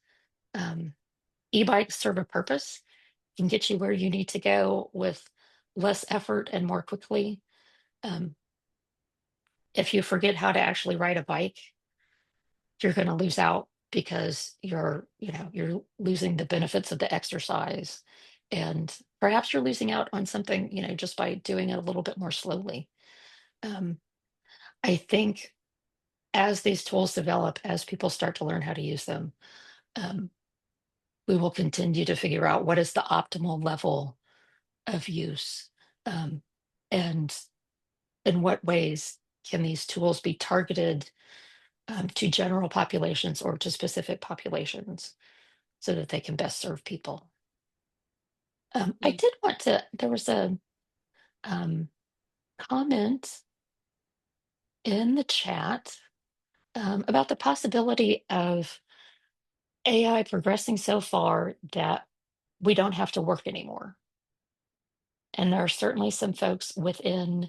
E-bikes serve a purpose, can get you where you need to go with less effort and more quickly. If you forget how to actually ride a bike, you're going to lose out because you're losing the benefits of the exercise, and perhaps you're losing out on something, just by doing it a little bit more slowly. I think as these tools develop, as people start to learn how to use them, we will continue to figure out what is the optimal level of use, and in what ways can these tools be targeted to general populations or to specific populations so that they can best serve people. I did want to, there was a comment in the chat about the possibility of AI progressing so far that we don't have to work anymore. And there are certainly some folks within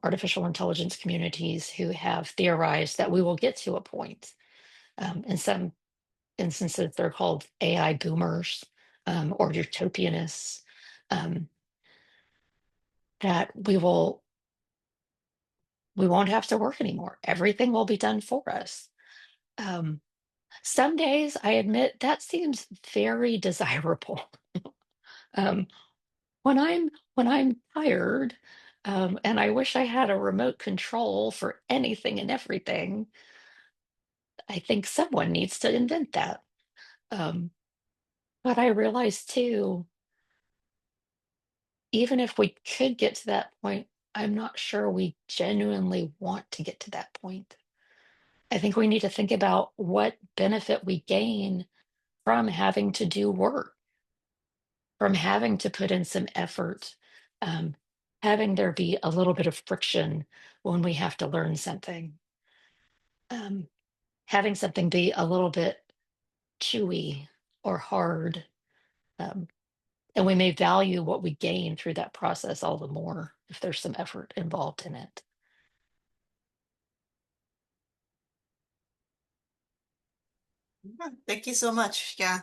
artificial intelligence communities who have theorized that we will get to a point. In some instances, they're called AI boomers or utopianists, that we won't have to work anymore. Everything will be done for us. Some days, I admit, that seems very desirable. When I'm tired, and I wish I had a remote control for anything and everything, I think someone needs to invent that. But I realize too, even if we could get to that point, I'm not sure we genuinely want to get to that point. I think we need to think about what benefit we gain from having to do work, from having to put in some effort, having there be a little bit of friction when we have to learn something, having something be a little bit chewy or hard. And we may value what we gain through that process all the more if there's some effort involved in it. Thank you so much. Yeah,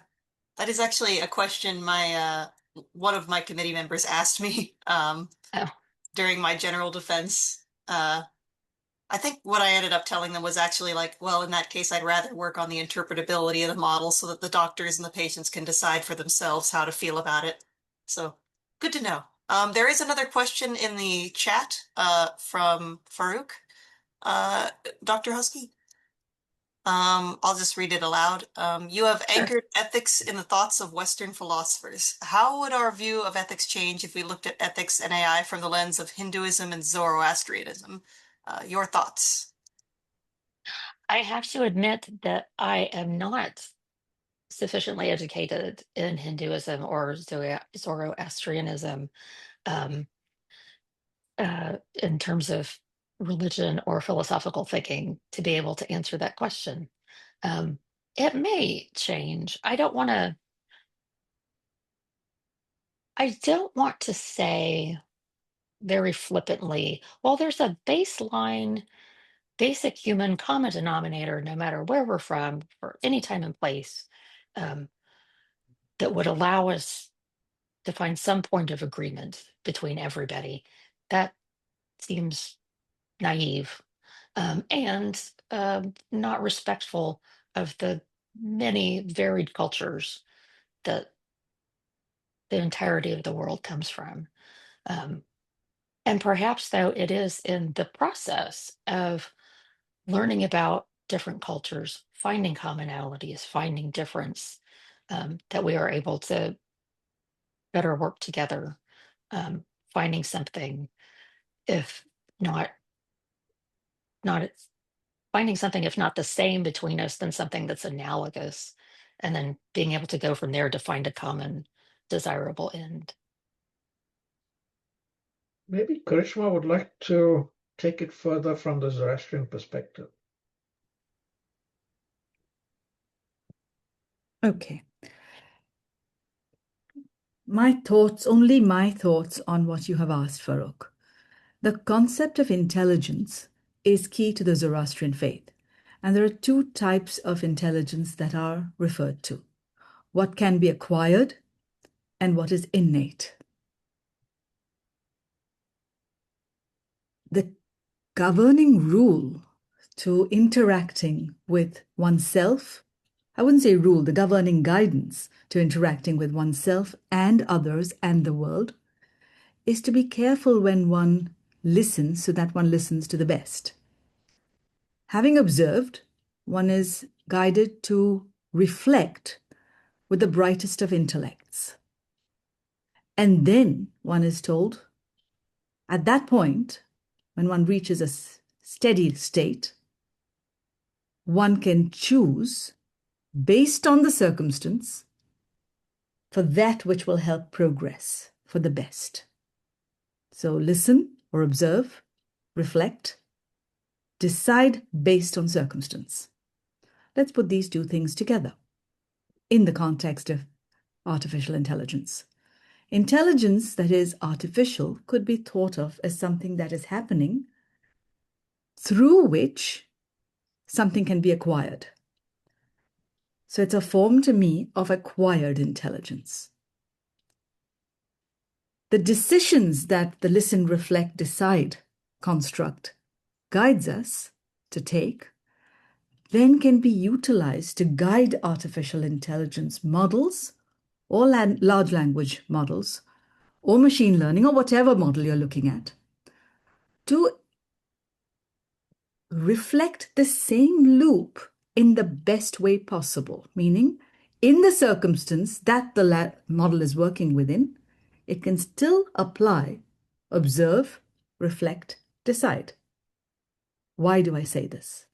that is actually a question my one of my committee members asked me Oh, during my general defense. I think what I ended up telling them was actually like, well, in that case, I'd rather work on the interpretability of the model so that the doctors and the patients can decide for themselves how to feel about it. So good to know. There is another question in the chat from Farouk. Dr. Huskey? I'll just read it aloud. You have sure. anchored ethics in the thoughts of Western philosophers. How would our view of ethics change if we looked at ethics and AI from the lens of Hinduism and Zoroastrianism? Your thoughts? I have to admit that I am not sufficiently educated in Hinduism or Zoroastrianism, um, in terms of religion or philosophical thinking to be able to answer that question. It may change. I don't want to say very flippantly, well, there's a baseline, basic human common denominator, no matter where we're from, for any time and place, um, that would allow us to find some point of agreement between everybody. That seems naive, and not respectful of the many varied cultures that the entirety of the world comes from. And perhaps, though, it is in the process of learning about different cultures, finding commonalities, finding difference, that we are able to better work together, finding something, if not not finding something, if not the same between us, then something that's analogous, and then being able to go from there to find a common desirable end. Maybe Karishma would like to take it further from the Zoroastrian perspective. Okay. Only my thoughts on what you have asked, Farooq. The concept of intelligence is key to the Zoroastrian faith. And there are two types of intelligence that are referred to: what can be acquired and what is innate. The governing rule to interacting with oneself, I wouldn't say rule, the governing guidance to interacting with oneself and others and the world, is to be careful when one listens so that one listens to the best. Having observed, one is guided to reflect with the brightest of intellects. And then one is told, at that point, when one reaches a steady state, one can choose, based on the circumstance, for that which will help progress for the best. So listen or observe, reflect, decide based on circumstance. Let's put these two things together in the context of artificial intelligence. Intelligence that is artificial could be thought of as something that is happening through which something can be acquired. So it's a form to me of acquired intelligence. The decisions that the listen, reflect, decide construct guides us to take then can be utilized to guide artificial intelligence models or large language models or machine learning or whatever model you're looking at to reflect the same loop in the best way possible, meaning in the circumstance that the model is working within, it can still apply, observe, reflect, decide. Why do I say this?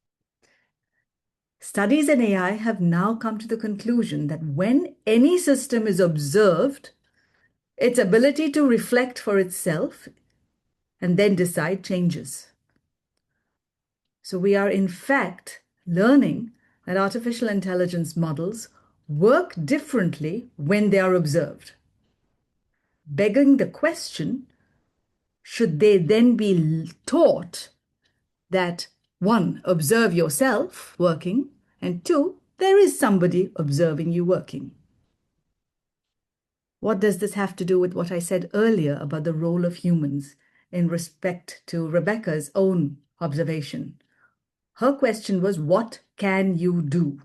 Studies in AI have now come to the conclusion that when any system is observed, its ability to reflect for itself and then decide changes. So we are in fact learning that artificial intelligence models work differently when they are observed. Begging the question, should they then be taught that, one, observe yourself working, and two, there is somebody observing you working? What does this have to do with what I said earlier about the role of humans in respect to Rebecca's own observation? Her question was, what can you do?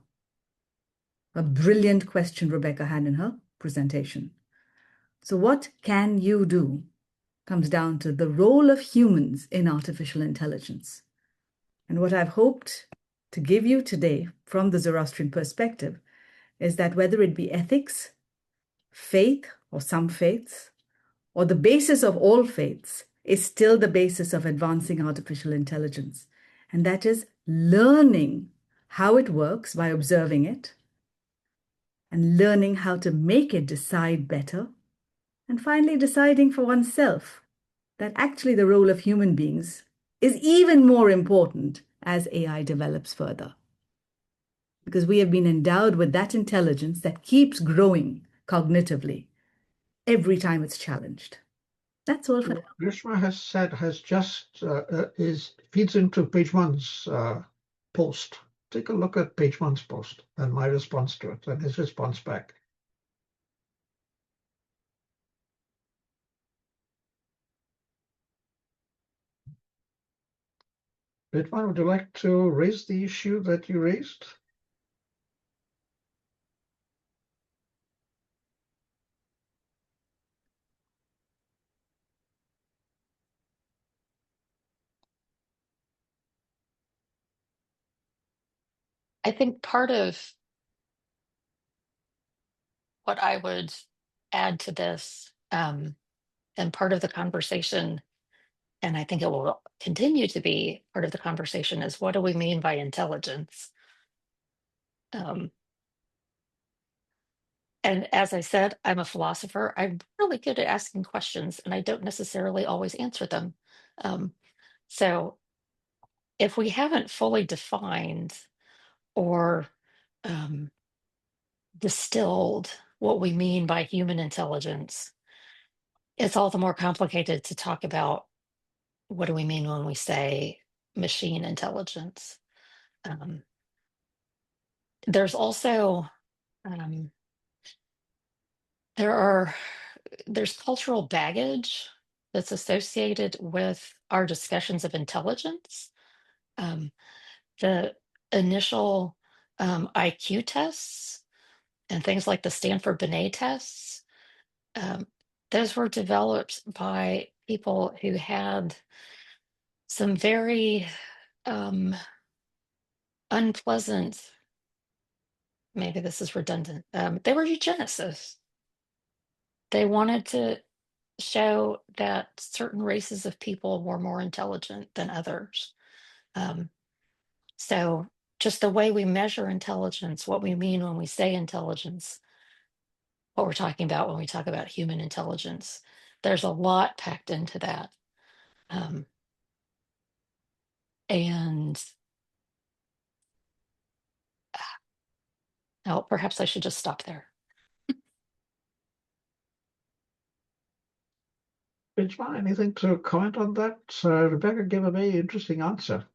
A brilliant question Rebecca had in her presentation. So what can you do comes down to the role of humans in artificial intelligence. And what I've hoped to give you today from the Zoroastrian perspective is that whether it be ethics, faith, or some faiths, or the basis of all faiths is still the basis of advancing artificial intelligence. And that is learning how it works by observing it, and learning how to make it decide better, and finally deciding for oneself that actually the role of human beings is even more important as AI develops further. Because we have been endowed with that intelligence that keeps growing cognitively every time it's challenged. That's all for now. Grishma feeds into page one's post. Take a look at page one's post and my response to it and his response back. Ridwan, would you like to raise the issue that you raised? I think part of what I would add to this, and part of the conversation, and I think it will continue to be part of the conversation, is what do we mean by intelligence? And as I said, I'm a philosopher. I'm really good at asking questions, and I don't necessarily always answer them. So if we haven't fully defined or distilled what we mean by human intelligence, it's all the more complicated to talk about what do we mean when we say machine intelligence. There's also there's cultural baggage that's associated with our discussions of intelligence. The initial IQ tests and things like the Stanford Binet tests, those were developed by people who had some very unpleasant, maybe this is redundant, they were eugenicists. They wanted to show that certain races of people were more intelligent than others. So just the way we measure intelligence, what we mean when we say intelligence, what we're talking about when we talk about human intelligence, there's a lot packed into that. And now perhaps I should just stop there. Benjamin, anything to comment on that? Rebecca gave a very interesting answer.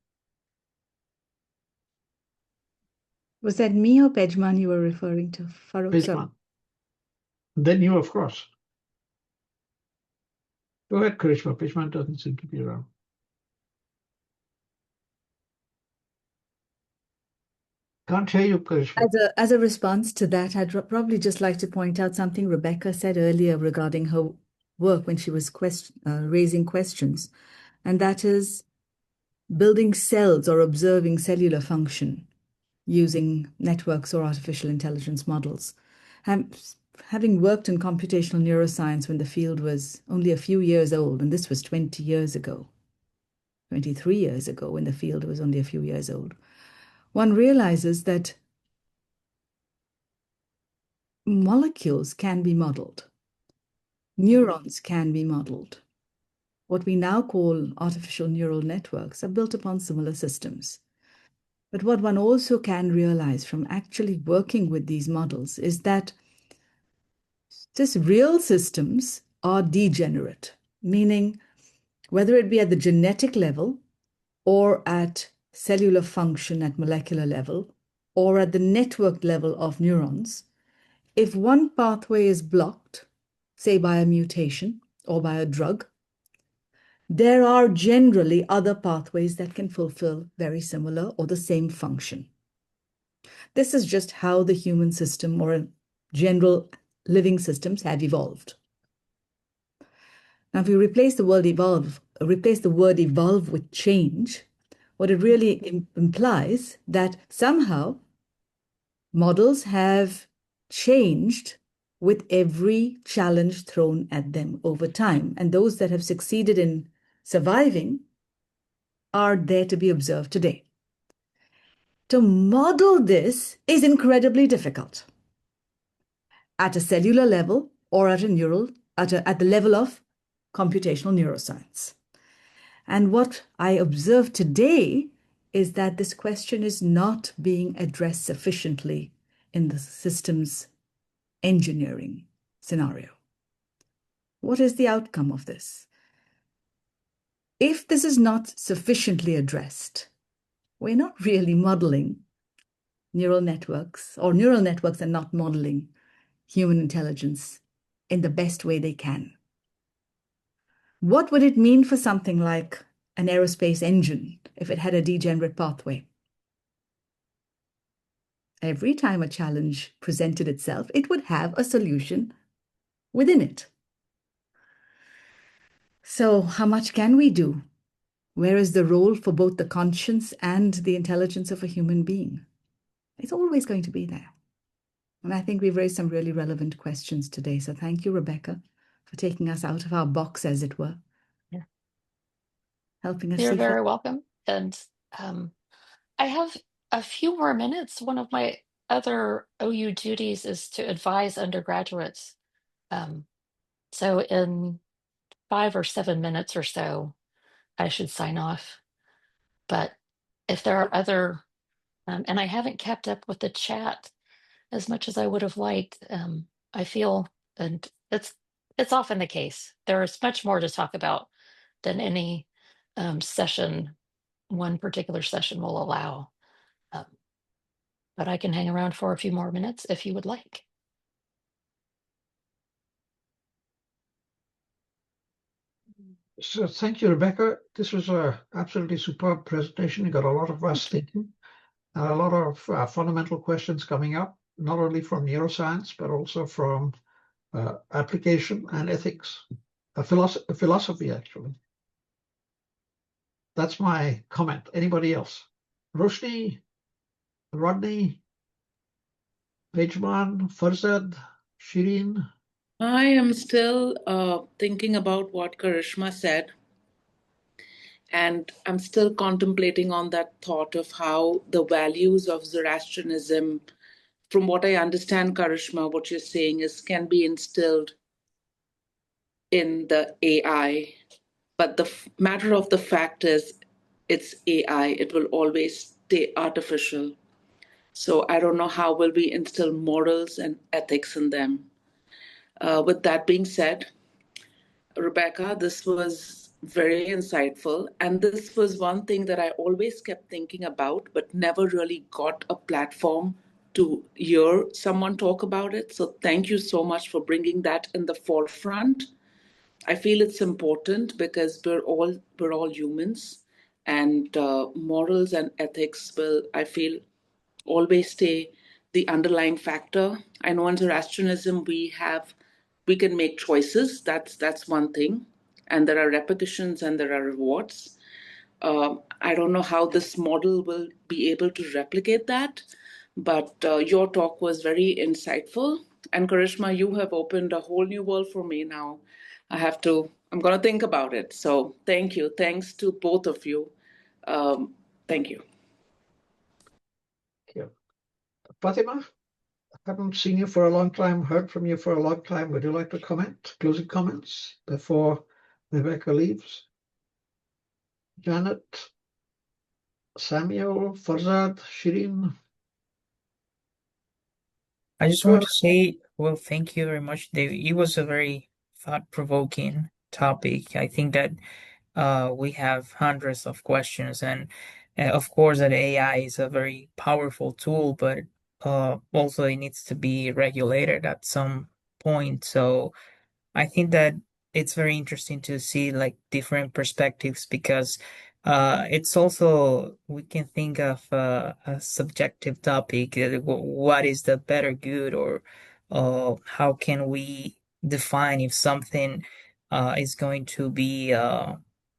Was that me or Pejman you were referring to? Farooq, sorry. Benjamin. Then you, of course. Go ahead, Karishma. Benjamin doesn't seem to be around. Can't hear you, Karishma. As a response to that, I'd probably just like to point out something Rebecca said earlier regarding her work when she was raising questions, and that is building cells or observing cellular function using networks or artificial intelligence models. Having worked in computational neuroscience when the field was only a few years old, and this was 20 years ago, 23 years ago when the field was only a few years old, one realizes that molecules can be modeled. Neurons can be modeled. What we now call artificial neural networks are built upon similar systems. But what one also can realize from actually working with these models is that these real systems are degenerate, meaning whether it be at the genetic level or at cellular function at molecular level or at the network level of neurons, if one pathway is blocked, say by a mutation or by a drug, there are generally other pathways that can fulfill very similar or the same function. This is just how the human system or general living systems have evolved. Now, if we replace the word evolve with change, what it really implies that somehow models have changed with every challenge thrown at them over time. And those that have succeeded in surviving are there to be observed today. To model this is incredibly difficult at a cellular level or at the level of computational neuroscience. And what I observe today is that this question is not being addressed sufficiently in the systems engineering scenario. What is the outcome of this? If this is not sufficiently addressed, we're not really modeling neural networks, or neural networks are not modeling human intelligence in the best way they can. What would it mean for something like an aerospace engine if it had a degenerate pathway? Every time a challenge presented itself, it would have a solution within it. So how much can we do? Where is the role for both the conscience and the intelligence of a human being? It's always going to be there. And I think we've raised some really relevant questions today. So thank you, Rebecca, for taking us out of our box, as it were. Yeah. Helping us You're see. very welcome. And I have a few more minutes. One of my other OU duties is to advise undergraduates. So in 5 or 7 minutes or so, I should sign off. But if there are other, and I haven't kept up with the chat as much as I would have liked, I feel, and it's often the case. There is much more to talk about than any session, one particular session will allow. Um, but I can hang around for a few more minutes if you would like. So thank you, Rebecca. This was a absolutely superb presentation. You got a lot of us thinking, a lot of fundamental questions coming up, not only from neuroscience, but also from application and ethics, philosophy, actually. That's my comment. Anybody else? Roshni, Rodney, Pejman, Farzad, Shireen? I am still thinking about what Karishma said, and I'm still contemplating on that thought of how the values of Zoroastrianism, from what I understand, Karishma, what you're saying is can be instilled in the AI. But the matter of the fact is, it's AI. It will always stay artificial. So I don't know how will we instill morals and ethics in them. With that being said, Rebecca, this was very insightful. And this was one thing that I always kept thinking about, but never really got a platform to hear someone talk about it. So thank you so much for bringing that in the forefront. I feel it's important because we're all humans, and morals and ethics will, I feel, always stay the underlying factor. I know in Zoroastrianism we can make choices. That's one thing, and there are repetitions and there are rewards. I don't know how this model will be able to replicate that, but your talk was very insightful. And Karishma, you have opened a whole new world for me now. I'm going to think about it. So thank you. Thanks to both of you. Thank you. Thank you. Fatima, I haven't seen you for a long time, heard from you for a long time. Would you like to comment, closing comments before Rebecca leaves? Janet, Samuel, Farzad, Shireen? I just want to say, well, thank you very much, David. It was a very thought-provoking topic. I think that we have hundreds of questions, and of course, that AI is a very powerful tool, but also it needs to be regulated at some point. So I think that it's very interesting to see like different perspectives because it's also we can think of a subjective topic. What is the better good, or how can we define if something is going to be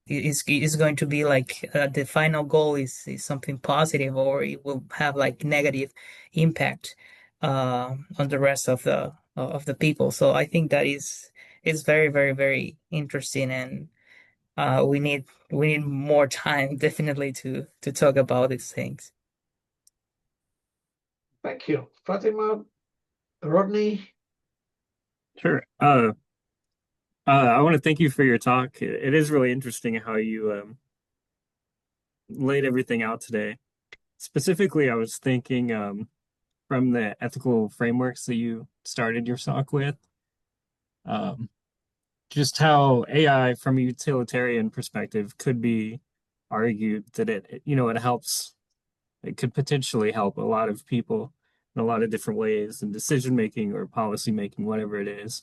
is going to be like the final goal is something positive, or it will have like negative impact on the rest of the people. So I think that is very, very, very interesting, and we need more time definitely to talk about these things. Thank you. Fatima, Rodney? Sure. I want to thank you for your talk. It is really interesting how you laid everything out today. Specifically, I was thinking from the ethical frameworks that you started your talk with, just how AI from a utilitarian perspective could be argued that it could potentially help a lot of people in a lot of different ways in decision making or policy making, whatever it is.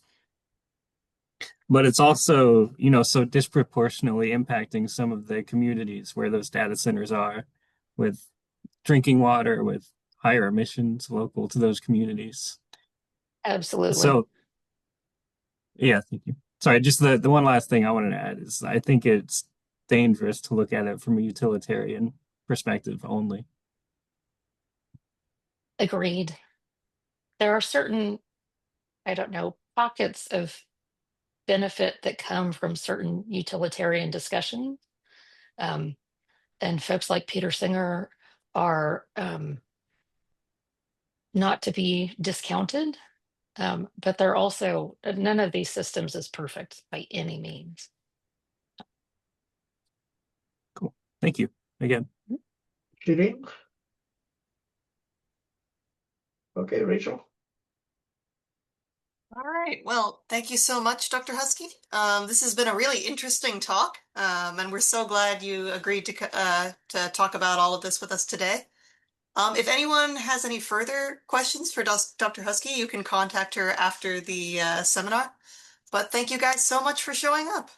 But it's also, so disproportionately impacting some of the communities where those data centers are with drinking water, with higher emissions local to those communities. Absolutely. So, yeah, thank you. Sorry, just the one last thing I wanted to add is I think it's dangerous to look at it from a utilitarian perspective only. Agreed. There are certain, I don't know, pockets of benefit that come from certain utilitarian discussion. And folks like Peter Singer are not to be discounted, but they're also, none of these systems is perfect by any means. Thank you again. Shireen? Okay, Rachel? All right. Well, thank you so much, Dr. Huskey. This has been a really interesting talk, and we're so glad you agreed to talk about all of this with us today. If anyone has any further questions for Dr. Huskey, you can contact her after the seminar. But thank you guys so much for showing up.